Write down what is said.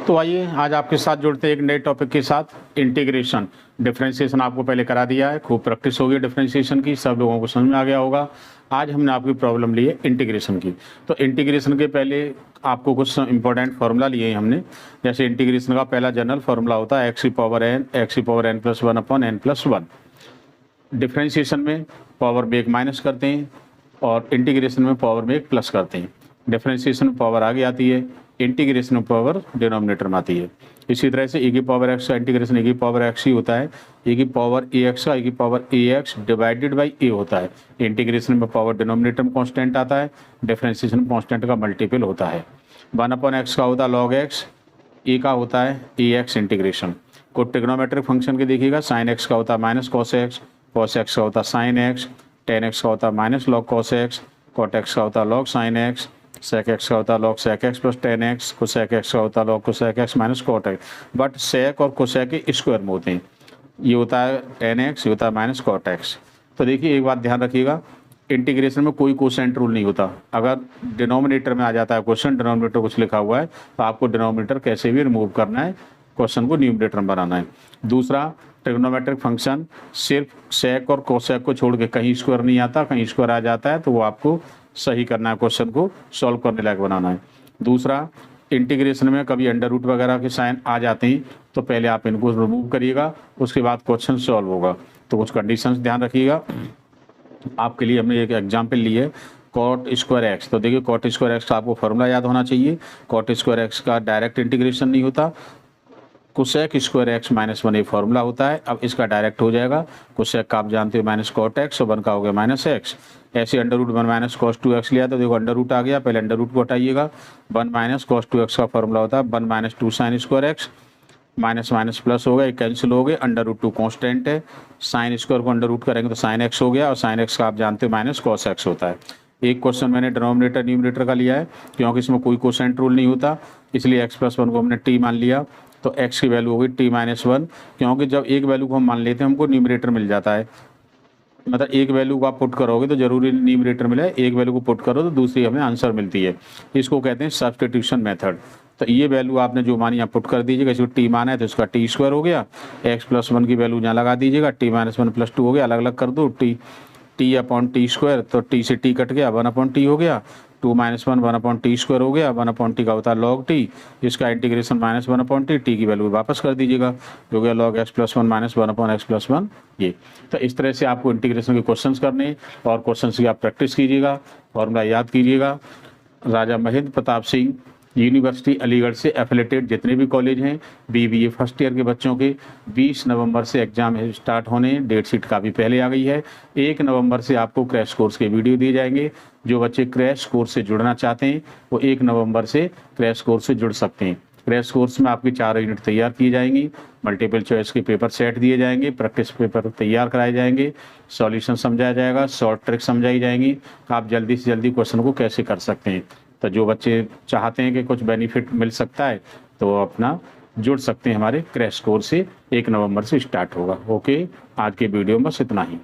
तो आइए आज आपके साथ जुड़ते हैं एक नए टॉपिक के साथ, इंटीग्रेशन। डिफरेंशिएशन आपको पहले करा दिया है, खूब प्रैक्टिस होगी डिफरेंशिएशन की, सब लोगों को समझ में आ गया होगा। आज हमने आपकी प्रॉब्लम ली है इंटीग्रेशन की। तो इंटीग्रेशन के पहले आपको कुछ इंपॉर्टेंट फार्मूला लिए हैं हमने। जैसे इंटीग्रेशन का पहला जनरल फार्मूला होता है एक्स की power n plus one upon n plus one. Differentiation में पावर में एक माइनस करते हैं और इंटीग्रेशन में पावर में एक प्लस करते हैं। डिफरेंशिएशन में पावर आगे आती है, इंटीग्रेशन में पावर डिनोमिनेटर में आती है। इसी तरह से e की पावर x का इंटीग्रेशन e की पावर x ही होता है, e की पावर ax का e की power ax divided by a होता है। इंटीग्रेशन में पावर डिनोमिनेटर में कांस्टेंट आता है, डिफरेंशिएशन में कांस्टेंट का मल्टीपल होता है। 1/x का होता है log x, e का होता है ax इंटीग्रेशन। को ट्रिग्नोमेट्रिक फंक्शन के देखिएगा, sin x का होता है minus cos x, cos x का होता है sin x, tan x का होता है minus log cos x, cot x का होता है log sin x, sec x का होता है log sec x plus tan x, cosec x का होता है log cosec x minus cot x। But sec और cosec के स्क्वायर में होते हैं, ये होता है tan x, ये होता है माइनस cot x। तो देखिए एक बात ध्यान रखिएगा, इंटीग्रेशन में कोई कोसेंट रूल नहीं होता। अगर डिनोमिनेटर में आ जाता है क्वेश्चन, डिनोमिनेटर कुछ लिखा हुआ है तो आपको डिनोमिनेटर कैसे भी रिमूव करना है, क्वेश्चन को न्यूमरेटर में बनाना है। दूसरा, ट्रिग्नोमेट्रिक फंक्शन सिर्फ सेक और कोसेक को छोड़ के कहीं स्क्वायर नहीं आता, कहीं स्क्वायर आ जाता है तो वो आपको सही करना है, क्वेश्चन को सॉल्व करने लायक बनाना है। दूसरा, इंटीग्रेशन में कभी अंडर रूट वगैरह के साइन आ जाते हैं तो पहले आप इनको रिमूव करिएगा, उसके बाद क्वेश्चन सॉल्व होगा। तो कुछ कंडीशंस ध्यान रखिएगा। आपके लिए हमने एक एग्जाम्पल ली है कॉट स्क्वायर एक्स। तो देखिए कॉट स्क्वायर एक्स का आपको फॉर्मूला याद होना चाहिए। कॉट स्क्वायर एक्स का डायरेक्ट इंटीग्रेशन नहीं होता, cosec square x minus one ये फॉर्मूला होता है। अब इसका डायरेक्ट हो जाएगा, कोसेक का आप जानते हो माइनस कॉट एक्स और वन का हो गया माइनस एक्स। ऐसे under root one minus cos two X लिया तो देखो अंडर रूट आ गया, पहले अंडर रूट को हटाइएगा। One minus cos two x का फॉर्मूला होता है one minus two sine square x, minus minus plus हो गया, कैंसिल हो गए, अंडर रूट टू कॉन्स्टेंट है, साइन स्क्वायर को अंडर रूट करेंगे तो साइन एक्स हो गया और साइन एक्स का आप जानते हो माइनस कॉस एक्स होता है। एक क्वेश्चन मैंने डिनोमिनेटर न्यूमरेटर का लिया है क्योंकि इसमें कोई कोसेंट रूल नहीं होता, इसलिए एक्स प्लस वन को हमने टी मान लिया। तो x की वैल्यू होगी t माइनस वन, क्योंकि जब एक वैल्यू को हम मान लेते हैं हमको न्यूमरेटर मिल जाता है। मतलब एक वैल्यू को आप पुट करोगे तो जरूरी न्यूमरेटर मिले, एक वैल्यू को पुट करो तो दूसरी हमें आंसर मिलती है। इसको कहते हैं सब्स्टिट्यूशन मेथड। तो ये वैल्यू आपने जो मानी आप पुट कर दीजिएगा, इसको t माना है तो इसका टी स्क्वायर हो गया, x प्लस वन की वैल्यू यहाँ लगा दीजिएगा, t minus one plus two हो गया, अलग अलग कर दो, टी अपॉन टी स्क्वायर, तो t से t कट गया, वन अपॉन टी हो गया, two minus one one upon T square हो गया, वन अपॉन टी का होता है लॉग टी, इसका integration minus one upon T, T की वैल्यू वापस कर दीजिएगा, हो गया log x plus one minus one upon x plus one. ये तो इस तरह से आपको इंटीग्रेशन के क्वेश्चंस करने और क्वेश्चंस की आप प्रैक्टिस कीजिएगा, फॉर्मूला याद कीजिएगा। राजा महेंद्र प्रताप सिंह यूनिवर्सिटी अलीगढ़ से एफिलेटेड जितने भी कॉलेज हैं, BBA फर्स्ट ईयर के बच्चों के 20 नवंबर से एग्जाम स्टार्ट होने, डेट शीट काफ़ी पहले आ गई है। 1 नवंबर से आपको क्रैश कोर्स के वीडियो दिए जाएंगे। जो बच्चे क्रैश कोर्स से जुड़ना चाहते हैं वो 1 नवंबर से क्रैश कोर्स से जुड़ सकते हैं। क्रैश कोर्स में आपकी 4 यूनिट तैयार की जाएंगी, मल्टीपल चॉइस के पेपर सेट दिए जाएंगे, प्रैक्टिस पेपर तैयार कराए जाएंगे, सॉल्यूशन समझाया जाएगा, शॉर्ट ट्रिक समझाई जाएंगी, आप जल्दी से जल्दी क्वेश्चन को कैसे कर सकते हैं। तो जो बच्चे चाहते हैं कि कुछ बेनिफिट मिल सकता है तो वो अपना जुड़ सकते हैं हमारे क्रैश कोर्स से, 1 नवंबर से स्टार्ट होगा। ओके, आज के वीडियो में बस इतना ही।